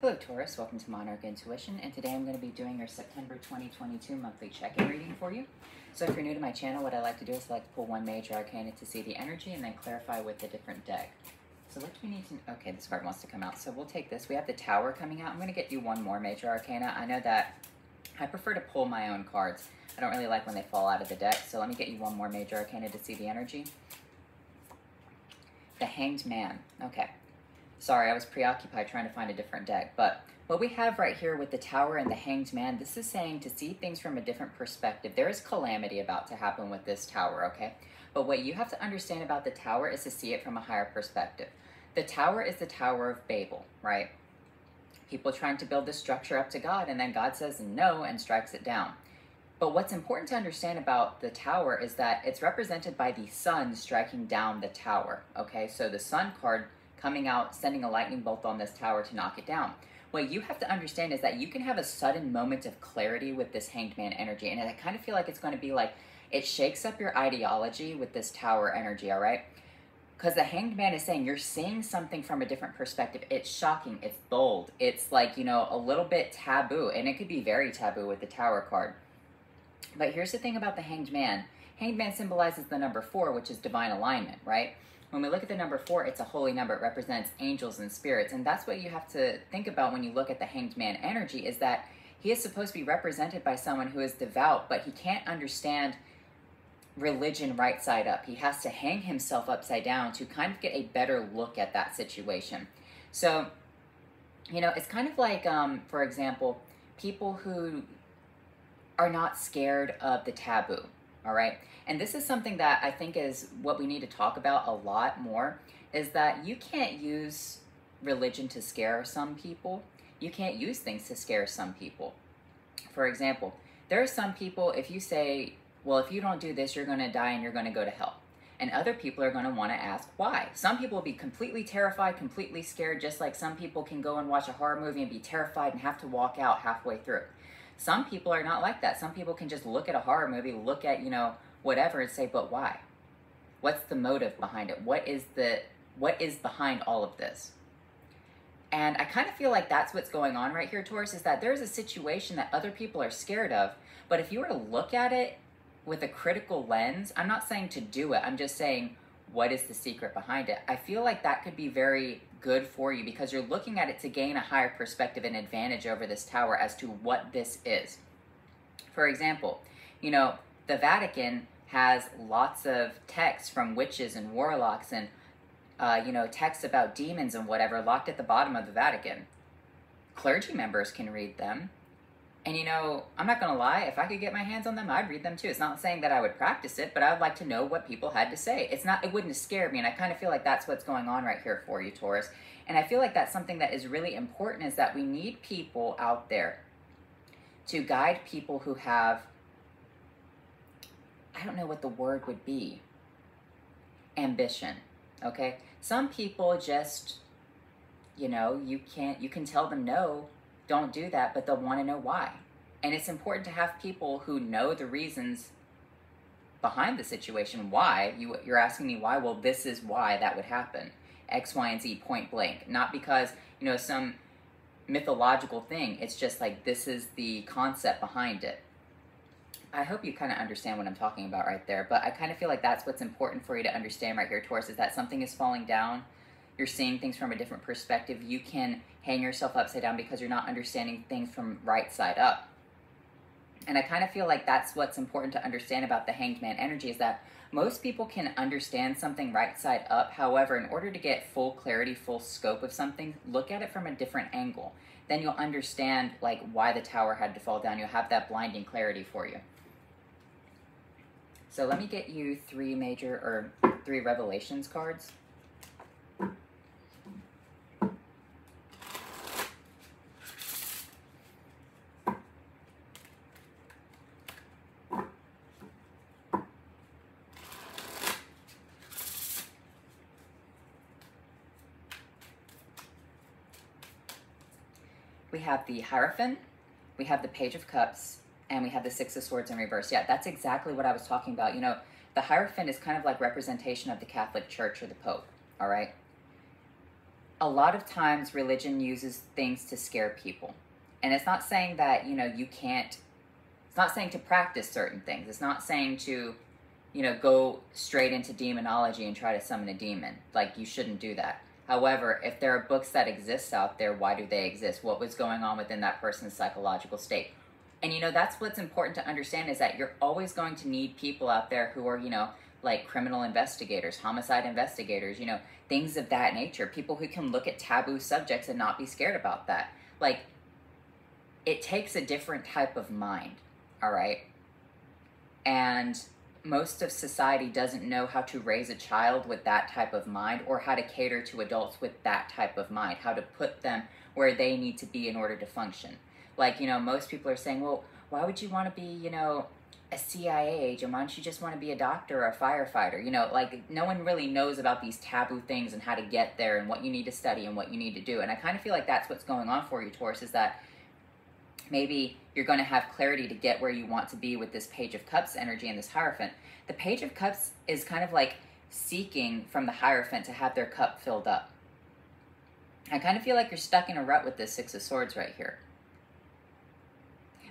Hello Taurus, welcome to Monarch Intuition, and today I'm going to be doing your September 2022 monthly check-in reading for you. So if you're new to my channel, what I like to do is I like to pull one major arcana to see the energy and then clarify with a different deck. So what do we need to... Okay, this card wants to come out, so we'll take this. We have the Tower coming out. I'm going to get you one more major arcana. I know that I prefer to pull my own cards. I don't really like when they fall out of the deck, so let me get you one more major arcana to see the energy. The Hanged Man. Okay. Sorry, I was preoccupied trying to find a different deck, but what we have right here with the Tower and the Hanged Man, this is saying to see things from a different perspective. There is calamity about to happen with this Tower, okay? But what you have to understand about the Tower is to see it from a higher perspective. The Tower is the Tower of Babel, right? People trying to build this structure up to God, and then God says no and strikes it down. But what's important to understand about the Tower is that it's represented by the sun striking down the Tower, okay? So the Sun card coming out, sending a lightning bolt on this tower to knock it down. What you have to understand is that you can have a sudden moment of clarity with this Hanged Man energy, and I kind of feel like it's going to be like, it shakes up your ideology with this Tower energy, all right? Because the Hanged Man is saying you're seeing something from a different perspective. It's shocking, it's bold, it's like, you know, a little bit taboo, and it could be very taboo with the Tower card. But here's the thing about the Hanged Man. Hanged Man symbolizes the number 4, which is divine alignment, right? When we look at the number 4, it's a holy number. It represents angels and spirits. And that's what you have to think about when you look at the Hanged Man energy, is that he is supposed to be represented by someone who is devout, but he can't understand religion right side up. He has to hang himself upside down to kind of get a better look at that situation. So, you know, it's kind of like, for example, people who are not scared of the taboo. All right. And this is something that I think is what we need to talk about a lot more, is that you can't use religion to scare some people. You can't use things to scare some people. For example, there are some people, if you say, well, if you don't do this, you're going to die and you're going to go to hell. And other people are going to want to ask why. Some people will be completely terrified, completely scared, just like some people can go and watch a horror movie and be terrified and have to walk out halfway through. Some people are not like that. Some people can just look at a horror movie, look at, you know, whatever, and say, but why? What's the motive behind it? What is behind all of this? And I kind of feel like that's what's going on right here, Taurus, is that there's a situation that other people are scared of, but if you were to look at it with a critical lens, I'm not saying to do it, I'm just saying, what is the secret behind it? I feel like that could be very good for you because you're looking at it to gain a higher perspective and advantage over this Tower as to what this is. For example, you know, the Vatican has lots of texts from witches and warlocks and, you know, texts about demons and whatever locked at the bottom of the Vatican. Clergy members can read them. And, you know, I'm not going to lie, if I could get my hands on them, I'd read them too. It's not saying that I would practice it, but I would like to know what people had to say. It wouldn't scare me, and I kind of feel like that's what's going on right here for you, Taurus. And I feel like that's something that is really important, is that we need people out there to guide people who have, I don't know what the word would be, ambition, okay? Some people just, you know, you can tell them no, don't do that, but they'll want to know why. And it's important to have people who know the reasons behind the situation. Why? You're asking me why? Well, this is why that would happen. X, Y, and Z, point blank. Not because, you know, some mythological thing. It's just like, this is the concept behind it. I hope you kind of understand what I'm talking about right there, but I kind of feel like that's what's important for you to understand right here, Taurus, is that something is falling down. You're seeing things from a different perspective. You can hang yourself upside down because you're not understanding things from right side up. And I kind of feel like that's what's important to understand about the Hanged Man energy, is that most people can understand something right side up. However, in order to get full clarity, full scope of something, look at it from a different angle. Then you'll understand like why the Tower had to fall down. You'll have that blinding clarity for you. So let me get you three Revelations cards. We have the Hierophant, we have the Page of Cups, and we have the Six of Swords in reverse. Yeah, that's exactly what I was talking about. You know, the Hierophant is kind of like representation of the Catholic Church or the Pope, all right? a lot of times religion uses things to scare people. And it's not saying that, you can't, it's not saying to practice certain things. It's not saying to, go straight into demonology and try to summon a demon. Like, you shouldn't do that. However, if there are books that exist out there, why do they exist? What was going on within that person's psychological state? And, that's what's important to understand, is that you're always going to need people out there who are, like criminal investigators, homicide investigators, things of that nature. People who can look at taboo subjects and not be scared about that. Like, it takes a different type of mind, all right? And most of society doesn't know how to raise a child with that type of mind, or how to cater to adults with that type of mind, how to put them where they need to be in order to function. Like, most people are saying, well, why would you want to be, a CIA agent? Why don't you just want to be a doctor or a firefighter? Like, no one really knows about these taboo things and how to get there and what you need to study and what you need to do. And I kind of feel like that's what's going on for you, Taurus, is that maybe you're going to have clarity to get where you want to be with this Page of Cups energy and this Hierophant. The Page of Cups is kind of like seeking from the Hierophant to have their cup filled up. I kind of feel like you're stuck in a rut with this Six of Swords right here.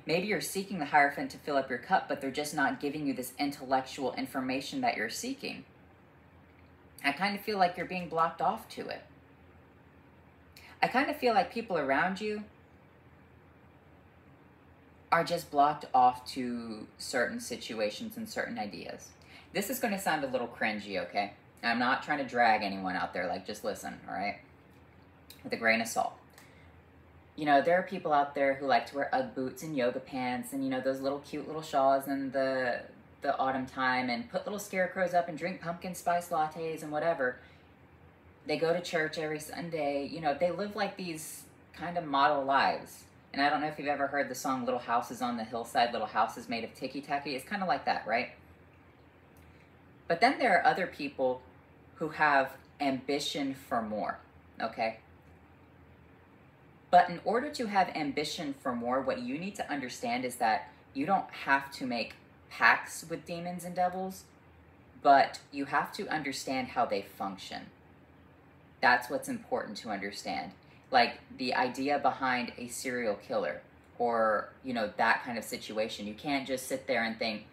Maybe you're seeking the Hierophant to fill up your cup, but they're just not giving you this intellectual information that you're seeking. I kind of feel like you're being blocked off to it. I kind of feel like people around you are just blocked off to certain situations and certain ideas. This is going to sound a little cringy, okay? I'm not trying to drag anyone out there, like, just listen, all right? With a grain of salt. There are people out there who like to wear Ugg boots and yoga pants and, those little cute little shawls in the autumn time, and put little scarecrows up and drink pumpkin spice lattes and whatever. They go to church every Sunday. They live like these kind of model lives. And I don't know if you've ever heard the song Little Houses on the Hillside, Little Houses Made of Ticky-Tacky. It's kind of like that, right? But then there are other people who have ambition for more, okay? But in order to have ambition for more, what you need to understand is that you don't have to make pacts with demons and devils, but you have to understand how they function. That's what's important to understand. Like the idea behind a serial killer, or, that kind of situation. You can't just sit there and think,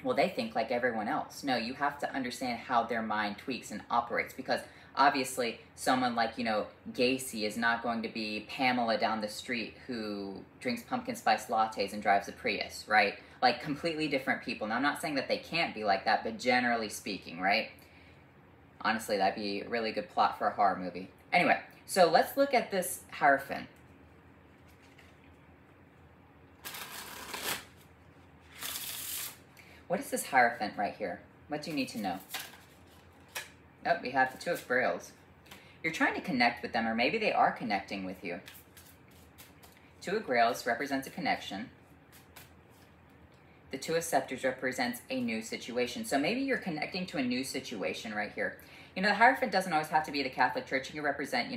well, they think like everyone else. No, you have to understand how their mind tweaks and operates, because obviously someone like, Gacy is not going to be Pamela down the street who drinks pumpkin spice lattes and drives a Prius, right? Like, completely different people. Now, I'm not saying that they can't be like that, but generally speaking, right? Honestly, that'd be a really good plot for a horror movie. Anyway, so let's look at this Hierophant. What is this Hierophant right here? What do you need to know? Oh, we have the Two of Grails. You're trying to connect with them, or maybe they are connecting with you. Two of Grails represents a connection. The Two of Scepters represents a new situation. So maybe you're connecting to a new situation right here. The Hierophant doesn't always have to be the Catholic Church. It can represent,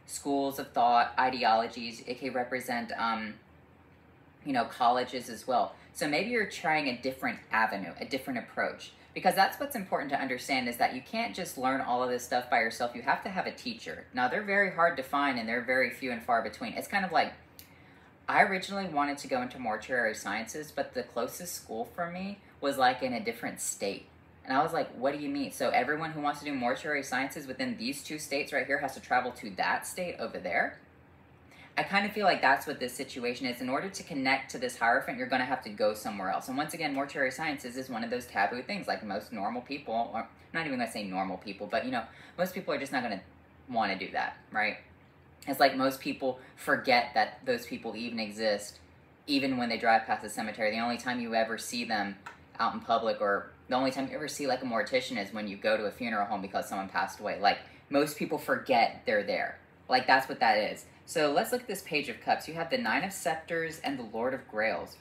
schools of thought, ideologies. It can represent, colleges as well. So maybe you're trying a different avenue, a different approach. Because that's what's important to understand, is that you can't just learn all of this stuff by yourself. You have to have a teacher. Now, they're very hard to find, and they're very few and far between. It's kind of like, I originally wanted to go into mortuary sciences, but the closest school for me was like in a different state. And I was like, what do you mean? So everyone who wants to do mortuary sciences within these two states right here has to travel to that state over there? I kind of feel like that's what this situation is. In order to connect to this Hierophant, you're going to have to go somewhere else. And once again, mortuary sciences is one of those taboo things. Like, most normal people, or I'm not even going to say normal people, but, most people are just not going to want to do that, right? It's like most people forget that those people even exist, even when they drive past the cemetery. The only time you ever see them out in public, or the only time you ever see like a mortician, is when you go to a funeral home because someone passed away. Like, most people forget they're there. Like, that's what that is. So let's look at this Page of Cups. You have the Nine of Scepters and the Lord of Grails.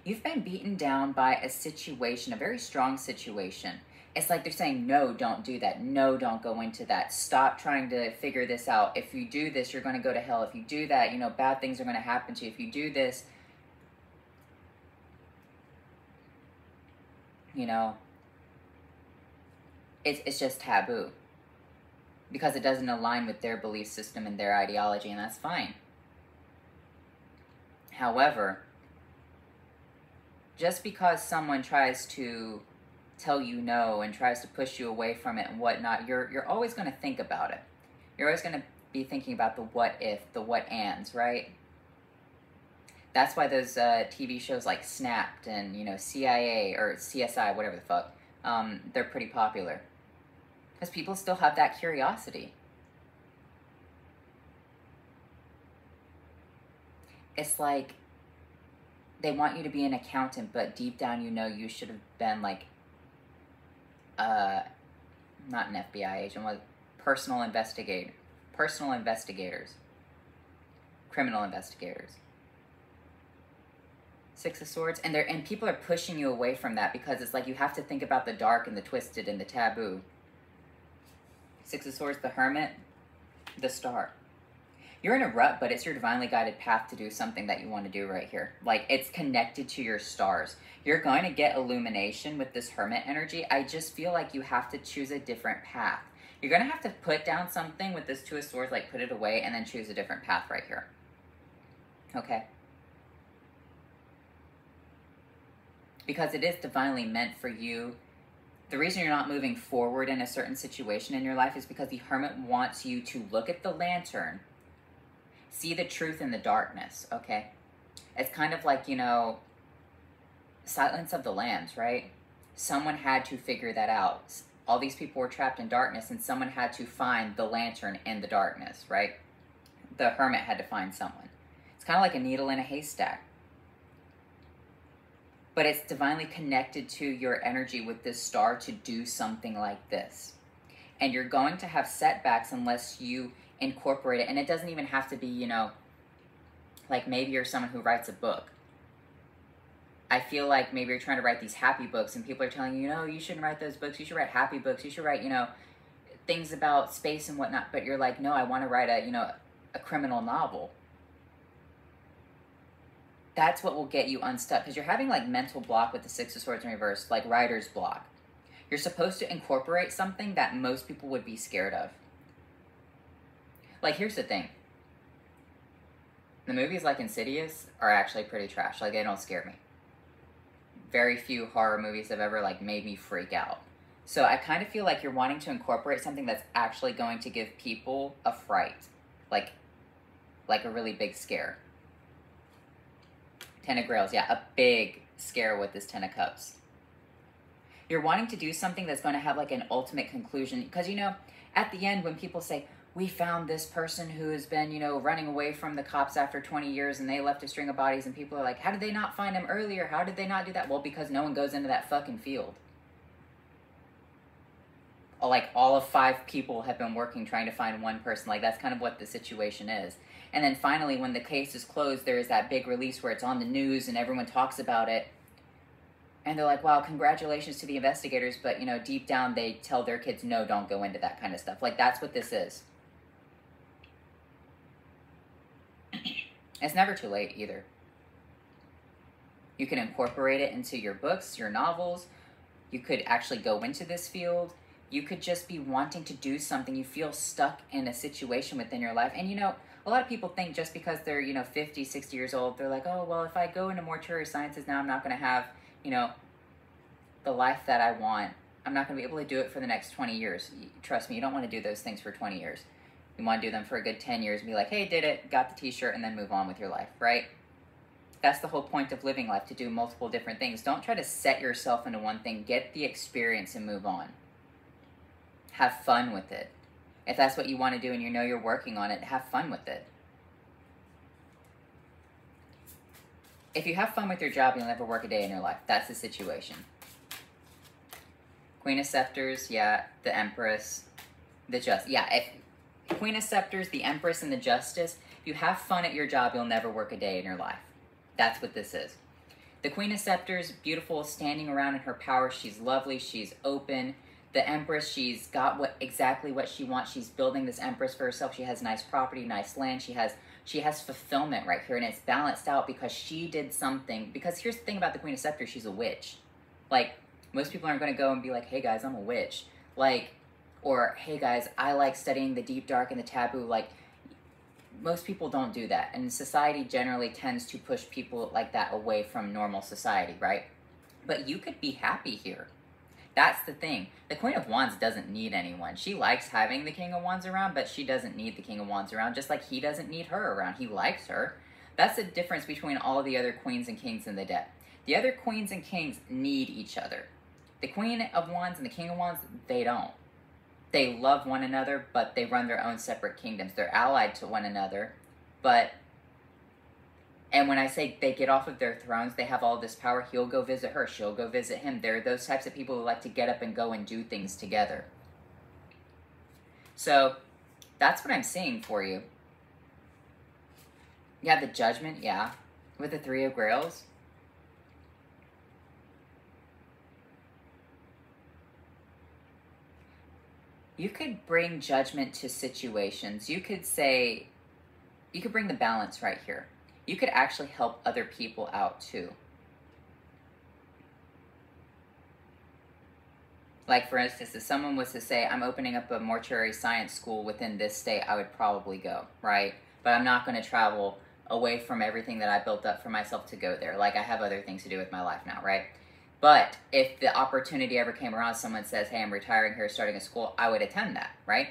You've been beaten down by a situation, a very strong situation. It's like they're saying, no, don't do that. No, don't go into that. Stop trying to figure this out. If you do this, you're going to go to hell. If you do that, bad things are going to happen to you. If you do this, it's just taboo. because it doesn't align with their belief system and their ideology, and that's fine. However, just because someone tries to tell you no and tries to push you away from it and whatnot, you're always going to think about it. You're always going to be thinking about the what if, the what ands, right? That's why those TV shows like Snapped and, you know, CIA or CSI, whatever the fuck, they're pretty popular. Because people still have that curiosity. It's like they want you to be an accountant, but deep down you know you should have been like, not an FBI agent, was personal investigators, criminal investigators. Six of Swords, and people are pushing you away from that because it's like you have to think about the dark and the twisted and the taboo. Six of Swords, the Hermit, the Star. You're in a rut, but it's your divinely guided path to do something that you want to do right here. Like, it's connected to your stars. You're going to get illumination with this Hermit energy. I just feel like you have to choose a different path. You're going to have to put down something with this Two of Swords, like put it away, and then choose a different path right here. Okay? Because it is divinely meant for you. The reason you're not moving forward in a certain situation in your life is because the Hermit wants you to look at the lantern, see the truth in the darkness, okay? It's kind of like, you know, Silence of the Lambs, right? Someone had to figure that out. All these people were trapped in darkness, and someone had to find the lantern in the darkness, right? The Hermit had to find someone. It's kind of like a needle in a haystack. But it's divinely connected to your energy with this star to do something like this. And you're going to have setbacks unless you incorporate it. And it doesn't even have to be, you know, like maybe you're someone who writes a book. I feel like maybe you're trying to write these happy books and people are telling you, no, you shouldn't write those books. You should write happy books. You should write, you know, things about space and whatnot. But you're like, no, I want to write a, you know, a criminal novel. That's what will get you unstuck, because you're having like mental block with the Six of Swords in reverse, like writer's block. You're supposed to incorporate something that most people would be scared of. Like, here's the thing. The movies like Insidious are actually pretty trash. Like, they don't scare me. Very few horror movies have ever like made me freak out. So I kind of feel like you're wanting to incorporate something that's actually going to give people a fright. Like a really big scare. Ten of Grails, yeah, a big scare with this Ten of Cups. You're wanting to do something that's going to have like an ultimate conclusion. Because, you know, at the end when people say, we found this person who has been, you know, running away from the cops after 20 years and they left a string of bodies, and people are like, how did they not find him earlier? How did they not do that? Well, because no one goes into that fucking field. Like, all of 5 people have been working trying to find one person. Like, that's kind of what the situation is. And then finally, when the case is closed, there is that big release where it's on the news and everyone talks about it. And they're like, wow, congratulations to the investigators. But, you know, deep down, they tell their kids, no, don't go into that kind of stuff. Like, that's what this is. It's never too late, either. You can incorporate it into your books, your novels. You could actually go into this field. You could just be wanting to do something. You feel stuck in a situation within your life. And, you know, a lot of people think just because they're, you know, 50, 60 years old, they're like, oh, well, if I go into mortuary sciences now, I'm not going to have, you know, the life that I want. I'm not going to be able to do it for the next 20 years. Trust me, you don't want to do those things for 20 years. You want to do them for a good 10 years and be like, hey, did it, got the t-shirt, and then move on with your life, right? That's the whole point of living life, to do multiple different things. Don't try to set yourself into one thing. Get the experience and move on. Have fun with it. If that's what you want to do and you know you're working on it, have fun with it. If you have fun with your job, you'll never work a day in your life. That's the situation. Queen of Scepters, yeah, the Empress, the Justice. Yeah, if Queen of Scepters, the Empress, and the Justice, if you have fun at your job, you'll never work a day in your life. That's what this is. The Queen of Scepters, beautiful, standing around in her power. She's lovely. She's open. The Empress, she's got exactly what she wants. She's building this Empress for herself. She has nice property, nice land. She has fulfillment right here, and it's balanced out because she did something. Because here's the thing about the Queen of Scepters, she's a witch. Like, most people aren't going to go and be like, hey guys, I'm a witch. Like, Or, hey guys, I like studying the deep, dark, and the taboo. Like, most people don't do that. And society generally tends to push people like that away from normal society, right? But you could be happy here. That's the thing. The Queen of Wands doesn't need anyone. She likes having the King of Wands around, but she doesn't need the King of Wands around, just like he doesn't need her around. He likes her. That's the difference between all the other queens and kings in the deck. The other queens and kings need each other. The Queen of Wands and the King of Wands, they don't. They love one another, but they run their own separate kingdoms. They're allied to one another, but... And when I say they get off of their thrones, they have all this power. He'll go visit her. She'll go visit him. They're those types of people who like to get up and go and do things together. So that's what I'm seeing for you. You have the Judgment, yeah, with the Three of Grails. You could bring judgment to situations. You could say, you could bring the balance right here. You could actually help other people out too. Like, for instance, if someone was to say, I'm opening up a mortuary science school within this state, I would probably go, right? But I'm not going to travel away from everything that I built up for myself to go there. Like, I have other things to do with my life now, right? But if the opportunity ever came around, someone says, hey, I'm retiring here, starting a school, I would attend that, right?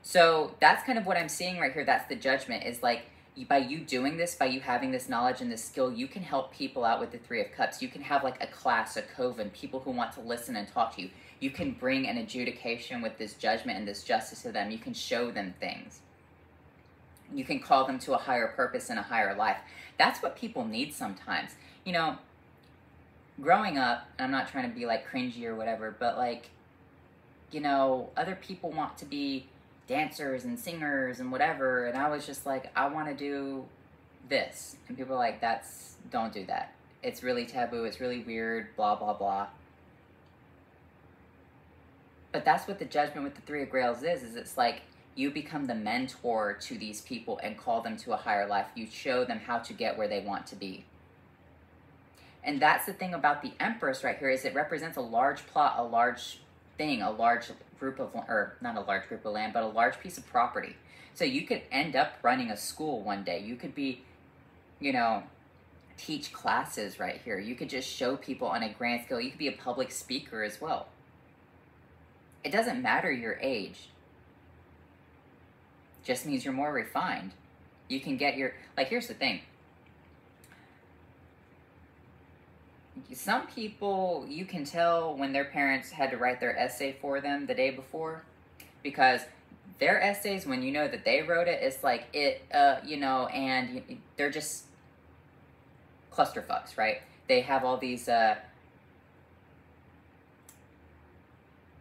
So that's kind of what I'm seeing right here. That's the Judgment, is like, by you doing this, by you having this knowledge and this skill, you can help people out with the Three of Cups. You can have like a class, a coven, people who want to listen and talk to you. You can bring an adjudication with this judgment and this justice to them. You can show them things. You can call them to a higher purpose and a higher life. That's what people need sometimes. You know, growing up, and I'm not trying to be like cringy or whatever, but like, you know, other people want to be dancers and singers and whatever, and I was just like, I want to do this, and people are like, don't do that, it's really taboo, it's really weird, blah blah blah. But that's what the Judgment with the Three of Grails is it's like, you become the mentor to these people and call them to a higher life. You show them how to get where they want to be. And that's the thing about the Empress right here, is it represents a large plot, a large thing, a large group of, or not a large group of land, but a large piece of property. So you could end up running a school one day. You could be, you know, teach classes right here. You could just show people on a grand scale. You could be a public speaker as well. It doesn't matter your age. It just means you're more refined. You can get your, like, here's the thing. Some people, you can tell when their parents had to write their essay for them the day before, because their essays, when you know that they wrote it, it's like you know, and they're just clusterfucks, right? They have all these,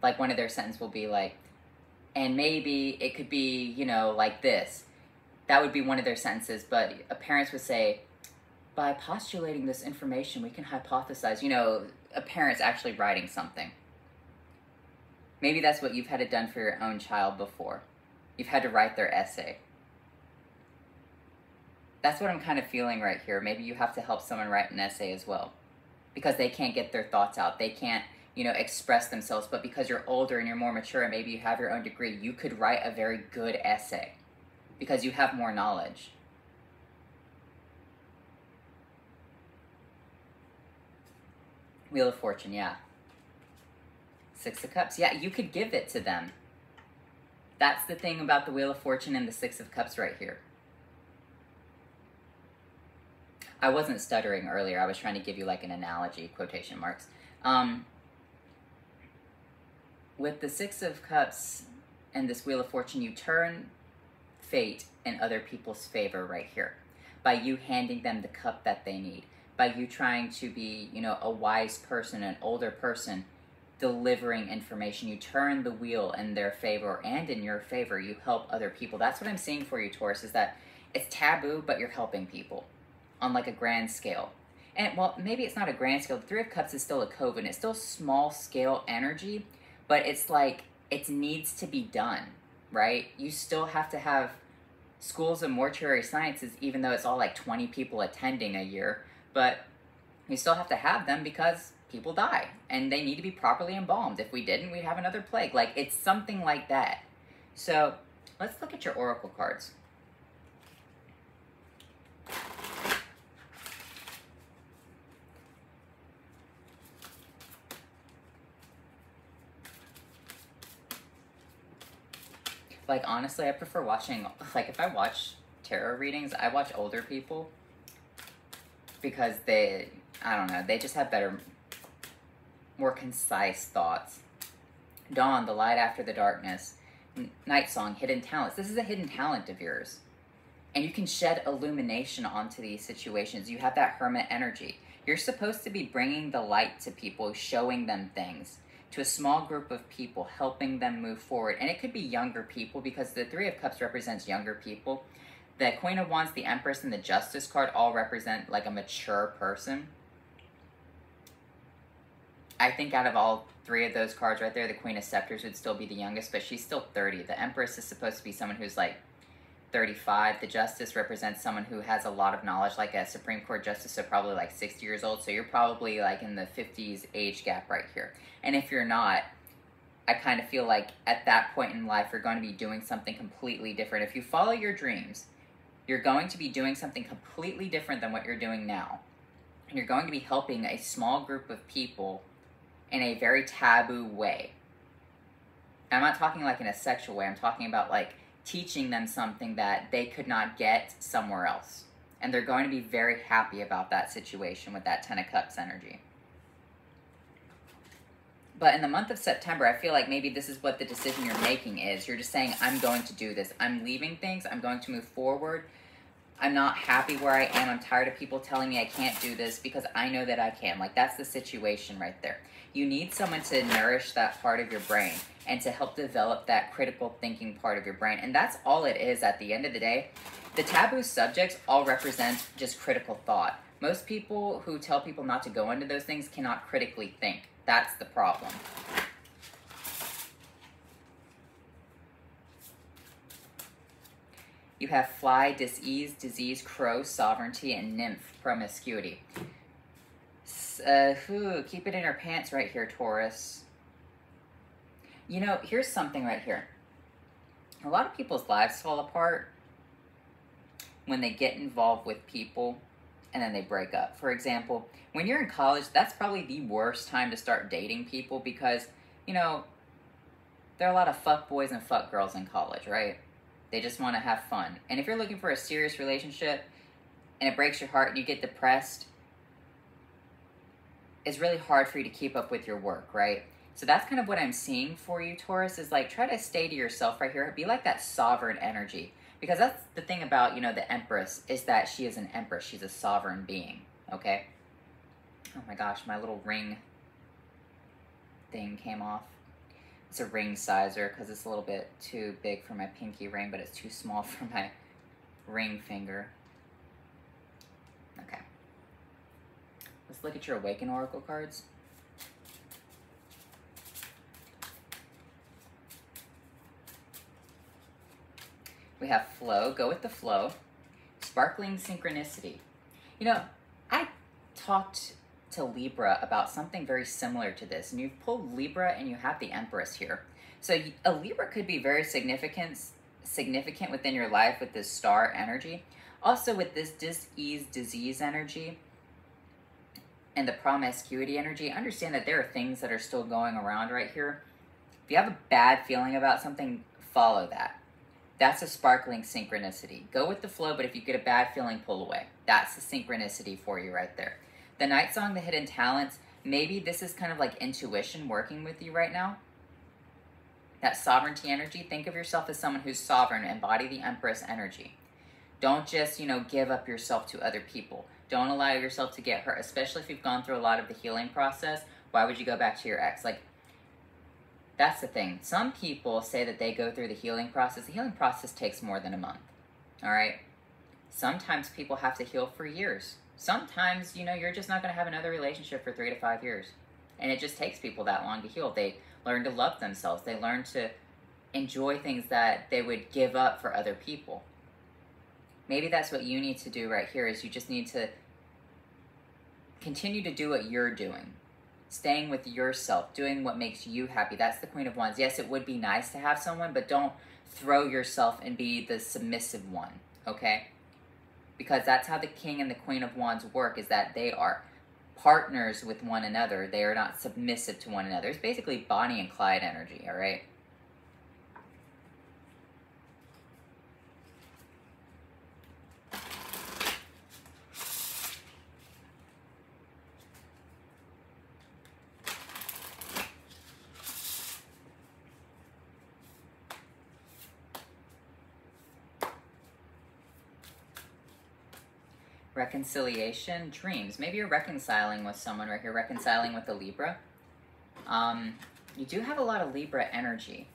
like one of their sentences will be like, and maybe it could be, you know, like this. That would be one of their sentences, but parents would say, by postulating this information, we can hypothesize, you know, a parent's actually writing something. Maybe that's what you've had it done for your own child before. You've had to write their essay. That's what I'm kind of feeling right here. Maybe you have to help someone write an essay as well, because they can't get their thoughts out. They can't, you know, express themselves, but because you're older and you're more mature and maybe you have your own degree, you could write a very good essay because you have more knowledge. Wheel of Fortune, yeah. Six of Cups, yeah, you could give it to them. That's the thing about the Wheel of Fortune and the Six of Cups right here. I wasn't stuttering earlier. I was trying to give you like an analogy, quotation marks. With the Six of Cups and this Wheel of Fortune, you turn fate in other people's favor right here by you handing them the cup that they need. By you trying to be, you know, a wise person, an older person, delivering information. You turn the wheel in their favor and in your favor. You help other people. That's what I'm seeing for you, Taurus, is that it's taboo, but you're helping people on like a grand scale. And, well, maybe it's not a grand scale. The Three of Cups is still a coven. It's still small scale energy, but it's like it needs to be done, right? You still have to have schools of mortuary sciences, even though it's all like 20 people attending a year. But you still have to have them because people die and they need to be properly embalmed. If we didn't, we'd have another plague. Like, it's something like that. So let's look at your oracle cards. Like, honestly, I prefer watching, like, if I watch tarot readings, I watch older people because they, I don't know, they just have better, more concise thoughts. Dawn, the light after the darkness. Night Song, hidden talents. This is a hidden talent of yours. And you can shed illumination onto these situations. You have that hermit energy. You're supposed to be bringing the light to people, showing them things, to a small group of people, helping them move forward. And it could be younger people, because the Three of Cups represents younger people. The Queen of Wands, the Empress, and the Justice card all represent like a mature person. I think out of all three of those cards right there, the Queen of Scepters would still be the youngest, but she's still 30. The Empress is supposed to be someone who's like 35. The Justice represents someone who has a lot of knowledge, like a Supreme Court Justice, so probably like 60 years old. So you're probably like in the 50s age gap right here. And if you're not, I kind of feel like at that point in life, you're going to be doing something completely different. If you follow your dreams, you're going to be doing something completely different than what you're doing now. And you're going to be helping a small group of people in a very taboo way. I'm not talking like in a sexual way. I'm talking about like teaching them something that they could not get somewhere else. And they're going to be very happy about that situation with that Ten of Cups energy. But in the month of September, I feel like maybe this is what the decision you're making is. You're just saying, I'm going to do this. I'm leaving things. I'm going to move forward. I'm not happy where I am. I'm tired of people telling me I can't do this because I know that I can. Like, that's the situation right there. You need someone to nourish that part of your brain and to help develop that critical thinking part of your brain. And that's all it is at the end of the day. The taboo subjects all represent just critical thought. Most people who tell people not to go into those things cannot critically think. That's the problem. You have fly, dis-ease, disease, crow, sovereignty, and nymph, promiscuity. Keep it in her pants right here, Taurus. You know, here's something right here. A lot of people's lives fall apart when they get involved with people and then they break up. For example, when you're in college, that's probably the worst time to start dating people because, you know, there are a lot of fuck boys and fuck girls in college, right? They just want to have fun. And if you're looking for a serious relationship and it breaks your heart and you get depressed, it's really hard for you to keep up with your work, right? So that's kind of what I'm seeing for you, Taurus, is like try to stay to yourself right here. Be like that sovereign energy. Because that's the thing about, you know, the Empress is that she is an Empress. She's a sovereign being, okay? Oh my gosh, my little ring thing came off. It's a ring sizer because it's a little bit too big for my pinky ring, but it's too small for my ring finger. Okay. Let's look at your Awaken Oracle cards. We have flow, go with the flow. Sparkling synchronicity. You know, I talked to Libra about something very similar to this, and you've pulled Libra and you have the Empress here. So a Libra could be very significant within your life with this star energy. Also with this dis-ease, disease energy and the promiscuity energy, understand that there are things that are still going around right here. If you have a bad feeling about something, follow that. That's a sparkling synchronicity. Go with the flow, but if you get a bad feeling, pull away. That's the synchronicity for you right there. The Night Song, the hidden talents, maybe this is kind of like intuition working with you right now. That sovereignty energy, think of yourself as someone who's sovereign, embody the Empress energy. Don't just, you know, give up yourself to other people. Don't allow yourself to get hurt, especially if you've gone through a lot of the healing process. Why would you go back to your ex? Like, that's the thing. Some people say that they go through the healing process. The healing process takes more than a month, all right? Sometimes people have to heal for years. Sometimes, you know, you're just not going to have another relationship for 3 to 5 years. And it just takes people that long to heal. They learn to love themselves. They learn to enjoy things that they would give up for other people. Maybe that's what you need to do right here, is you just need to continue to do what you're doing. staying with yourself, doing what makes you happy. That's the Queen of Wands. Yes, it would be nice to have someone, but don't throw yourself and be the submissive one, okay? Because that's how the King and the Queen of Wands work, is that they are partners with one another. They are not submissive to one another. It's basically Bonnie and Clyde energy, all right? Reconciliation, dreams. Maybe you're reconciling with someone right here, reconciling with a Libra. You do have a lot of Libra energy,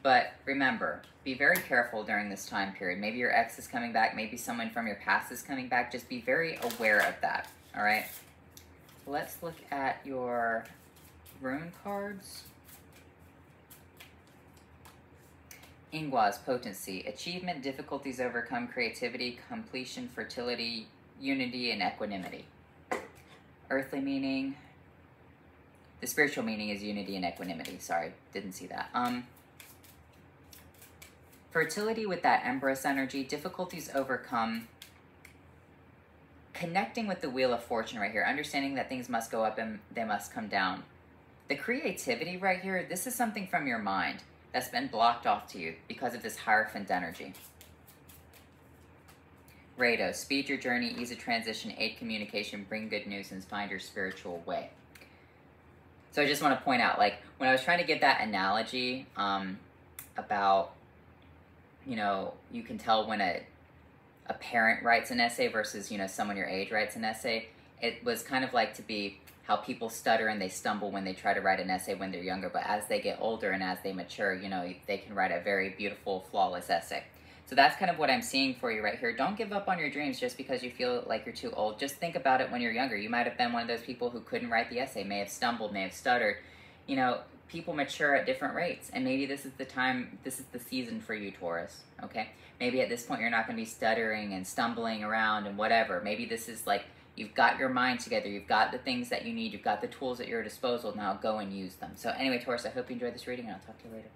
but remember, be very careful during this time period. Maybe your ex is coming back, maybe someone from your past is coming back. Just be very aware of that, all right? Let's look at your rune cards. Ingwa's potency, achievement, difficulties overcome, creativity, completion, fertility, unity, and equanimity. Earthly meaning, the spiritual meaning is unity and equanimity. Sorry, didn't see that. Fertility with that Empress energy, difficulties overcome, connecting with the Wheel of Fortune right here, understanding that things must go up and they must come down. The creativity right here, this is something from your mind that's been blocked off to you because of this Hierophant energy. Rado, speed your journey, ease a transition, aid communication, bring good news, and find your spiritual way. So I just want to point out, like, when I was trying to give that analogy about, you know, you can tell when a parent writes an essay versus, you know, someone your age writes an essay, it was kind of like to be how people stutter and they stumble when they try to write an essay when they're younger, but as they get older and as they mature, you know, they can write a very beautiful, flawless essay. So that's kind of what I'm seeing for you right here. Don't give up on your dreams just because you feel like you're too old. Just think about it when you're younger. You might have been one of those people who couldn't write the essay, may have stumbled, may have stuttered. You know, people mature at different rates, and maybe this is the time, this is the season for you, Taurus, okay? Maybe at this point you're not going to be stuttering and stumbling around and whatever. Maybe this is like, you've got your mind together, you've got the things that you need, you've got the tools at your disposal, now go and use them. So anyway, Taurus, I hope you enjoyed this reading, and I'll talk to you later.